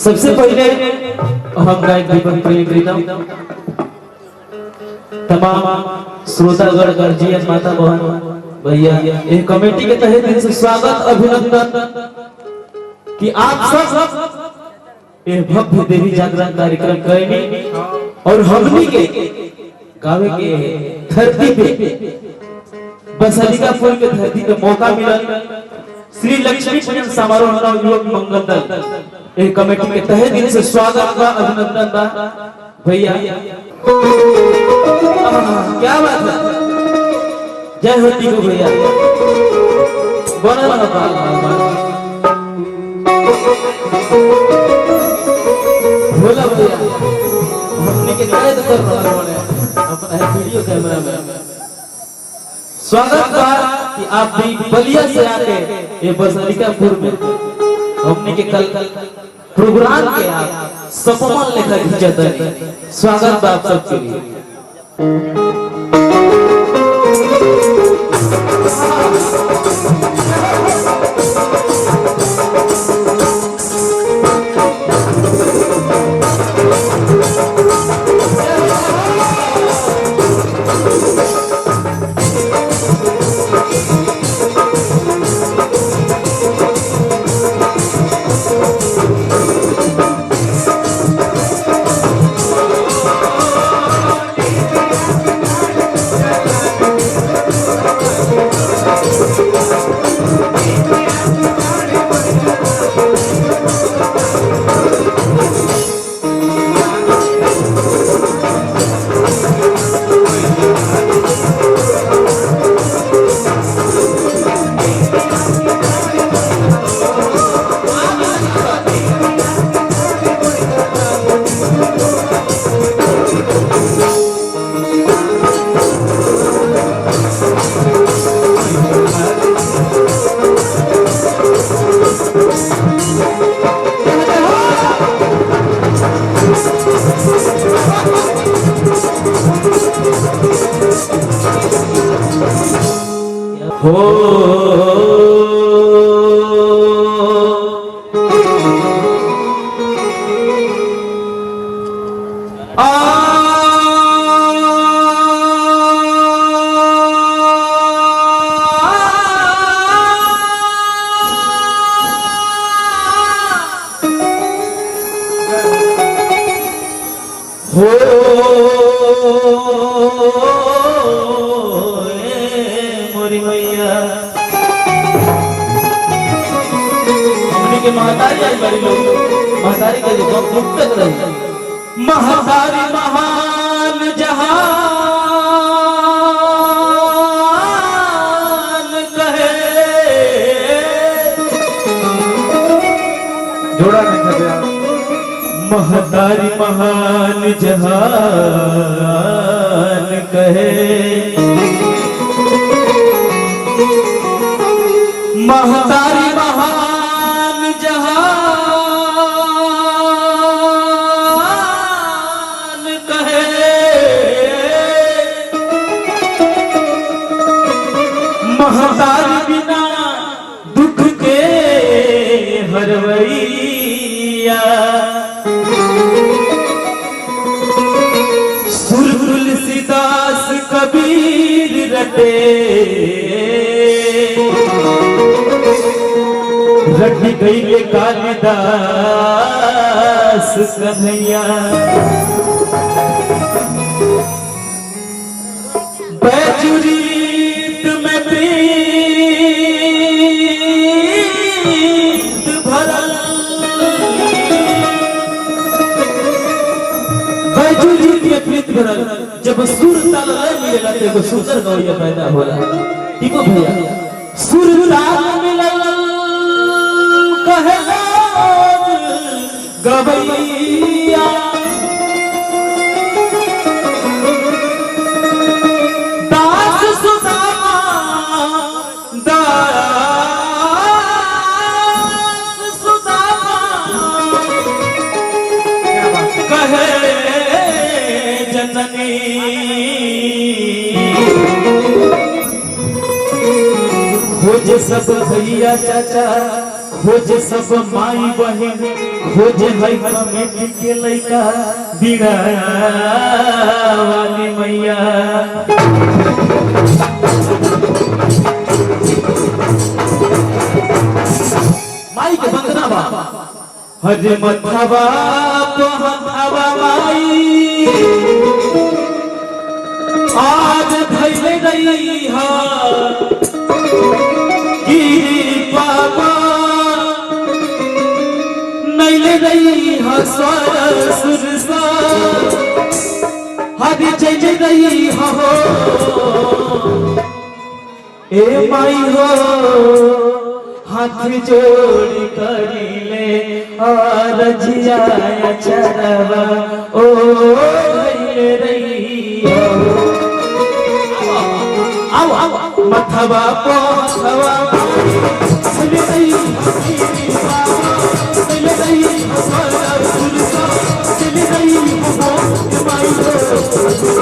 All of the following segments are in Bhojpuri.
सबसे पहले हम गायक दीपक प्रीतम तमाम श्रोतागण गार्जियन माता बहन भैया एक कमेटी के तहत दिल से स्वागत अभिनंदन कि आप सब ये भव्य देवी जागरण कार्यक्रम करेंगे और हमनी के गावे के धरती पे बसलिकापुर के धरती पे मौका मिला श्री लक्ष्मी पूजन समारोह युवक मंगल दल एक कमेटी के तहत दिल से स्वागत का अभिनंदन बा भैया। क्या बात है, जय हो टीको भैया, बोला भोला भैया हमने के तहत कर रहा है अपना वीडियो कैमरा में स्वागत बा कि आप भी बलिया से आके ये बसलिकापुर में हमने के कल प्रोग्राम के आप सपमन लेकर खिंचत है। स्वागत बा आप सबके लिए। मोरी मैया हमनी के महतारी आई बड़ी लोग महतारी के जो मुक्त रही महतारी महान जहान कहे जोड़ा नहीं था यार महतारी महान जहान कहे महतारी महान जहान कहे महतारी बिना दुख के हरवैया तुलसीदास कबीर रटे रट गई कालिदास कन्हैया बैजुरीत में प्रीत भरल बैजुरीत में प्रीत भरल जब सुर ताल मिलेला तो एगो सुंदर गौरिया पैदा होला। ठीक हो भैया, सुर ताल मिलल कहे गवैया दास सुदामा दास सुदामा कहे जननी खोज सब भैया चाचा खोज सब माई बहन खोजे है कमेटी के लइका बीड़ा वाली मैया माई के वंदना बा हजे मथवा पहथवा माई आज धैले गई हा की बाबा नैले गई हा सुरसा हजे चले गई हा हो ए माई हो हाथ जोड़ करिले और जिया चरवा ओ धैले रही आओ आओ मथवा पथवा चले गई चले गई चले गई माई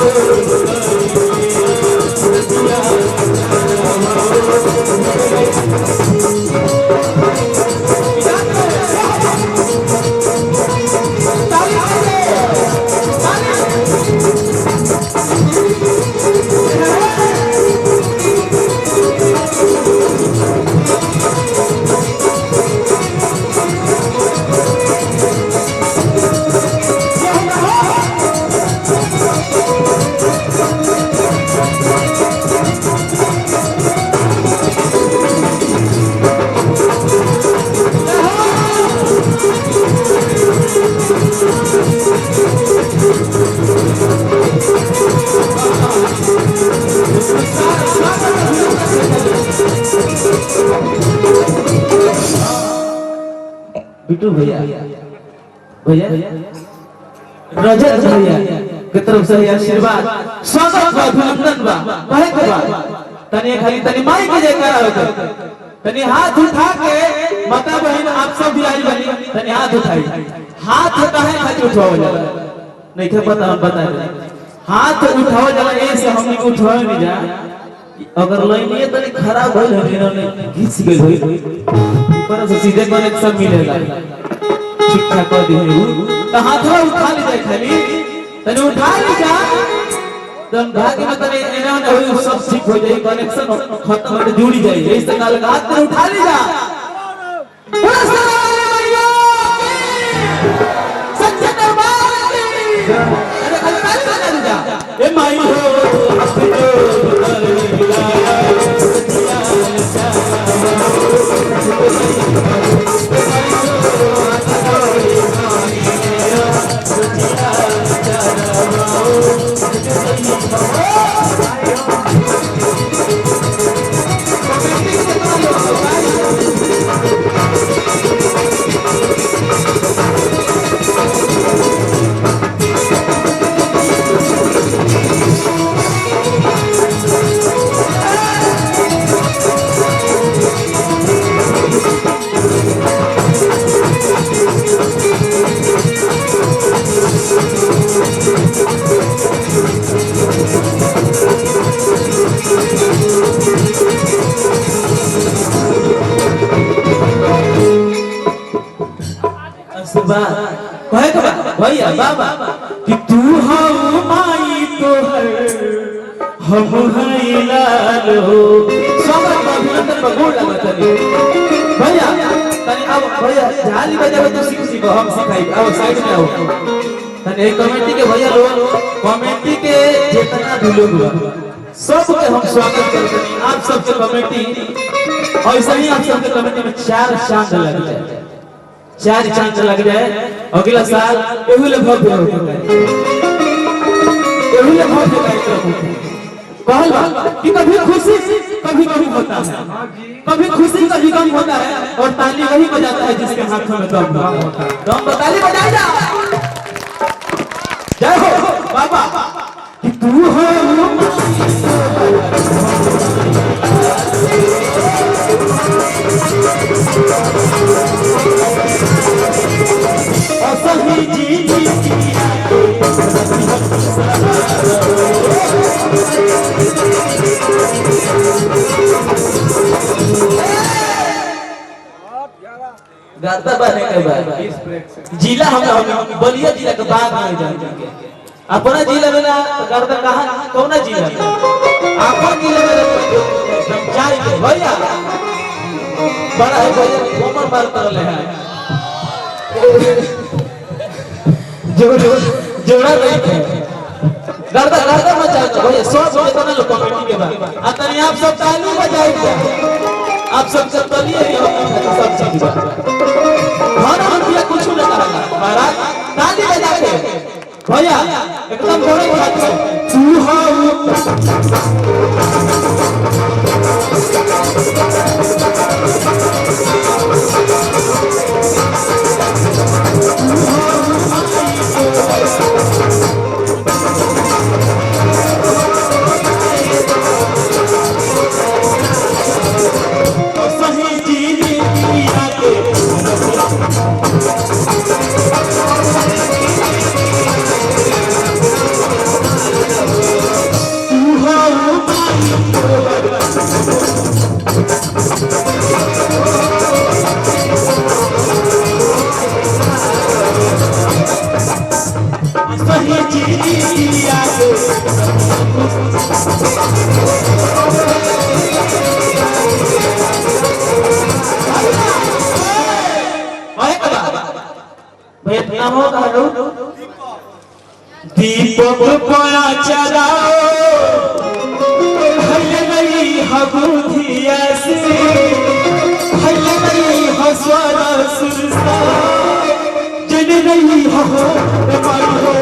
बिट्टू भैया भैया रजत भैया के तरफ से आशीर्वाद स्वागत बा अभिनंदन बा कहे के बा तनी खाली तनी माई के जयकारा होता तनी हाथ उठा के माता बहन आप सब भी आई बनी तनी हाथ उठाई हाथ काहे खाली उठाओ जाला नहीं के पता हम बता दे हाथ उठाओ जाला ऐसे हमनी को उठाओ नहीं जा अगर लाइनिए तनी खराब होई इन्होंने घिस गई होई ऊपर से सीधे कनेक्शन मिलेगा ठीक ठाक कर दी तो हाथवा उठा ले जाए खाली तने उठा ले जा तब भाग्य में तने इन्होंने होई सब ठीक हो जाई कनेक्शन खत्म हो जुड़ी जाई इस काल का हाथ में उठा ले जा सच्चे दरबार की अरे खाली ताली बजा दे जा ए माई हो कहे के भैया बाबा कि तू हो माई तोहर हम हई लालो स्वागत अभिनंदन बगोड़ लगा तनी भैया तनी अब भैया झाली बजावे तो सीख हम सिखाई अब साइड में आओ तनी कमेटी के भैया लोग कमेटी के जितना भी लोग सबके हम स्वागत करते हैं आप सबके कमेटी ऐसा ही आप सबके कमेटी में 4 चांद लग जाए 4 चांद लग जाए अगला साल एहुले भव्य होगा एहुले भव्य कार्यक्रम कहल कि कभी खुशी कभी कभी होता है कभी खुशी कभी गम होता है और ताली वही बजाता है जिसके हाथों में दम होता है दम ताली बजाई जा जय हो बाबा कि तू हो असही जी गाता बने के बाद जिला हम बलिया जिला के बाद में जाएंगे अपना जिला में ना गर्दन कहां कौन जिला आपन जिला में जाएंगे भैया बड़ा है भैया कोमर मार कर ले है जोड़ा नहीं है गर्दा मचा भैया सब जितना लोग कमेटी के बाद अतने आप सब ताली बजाइए आप सब ताली सब चीज खाना रुपया कुछ न करा महाराज ताली बजा के भैया एकदम जोरे बोला तू दीपक कोया चलाओ हल गई हबुधिया से हल गई हसवारा सुरसा जल गई हो माई हो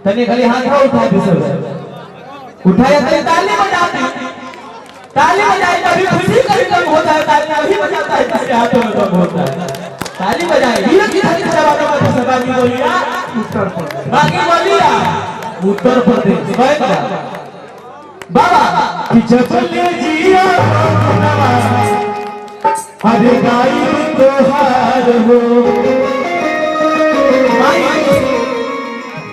तने खाली हाथ उठा दे सब उठाया तो ताली बजाए तभी खुशी कभी कम होता है ताली अभी बजाता है ताली हाथों में कम होता है ताली बजाए ये की थाली जवाब में सहभागी बोलिया उत्तर प्रदेश बाकी बोलिया उत्तर प्रदेश बाबा कि चले जिया अरे गाई तोहार हो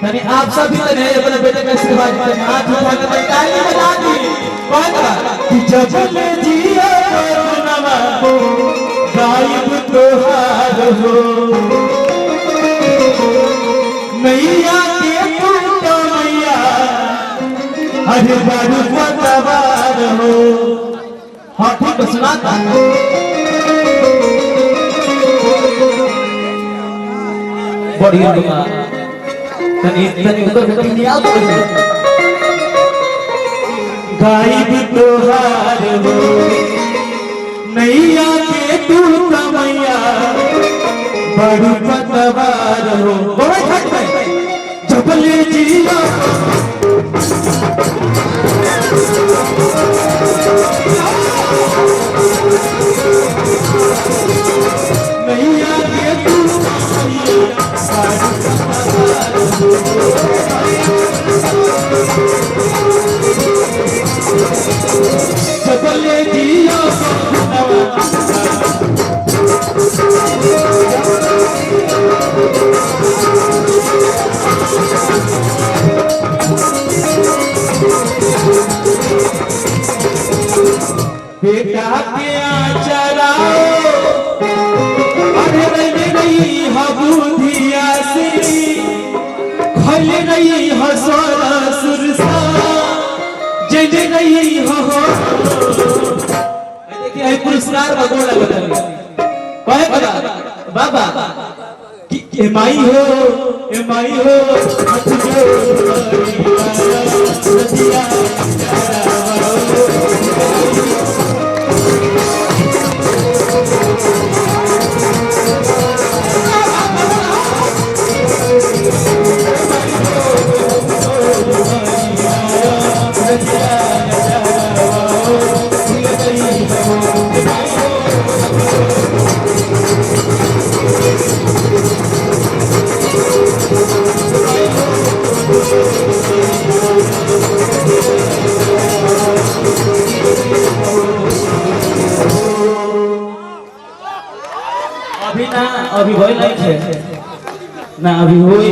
यानी आप सभी ने अपने बेटे का आशीर्वाद पर हाथ उठा कर ताली बजा दी कौन कि चले जिया नवा गायब तोहार हो मैया के टूटा मैया अरे बड़ू पतवार हो हाँ ठीक है सुनाता बढ़िया तनी उधर दुनिया गायब तोहार हो नैया के टूटा मैया बड़ू पतवार हो जबले जिया नैया के टूटा चले जिया बेटा के आचराओ अरे नहीं हबुधिया से खल नहीं हसोरा सुरसा जज नहीं हो देखिए पुरुष पुरस्कार बगोड़ लगता है कहे बाबा कि ए माई हो हाथ जोड़ अभी ना अभी वही नहीं है ना अभी वही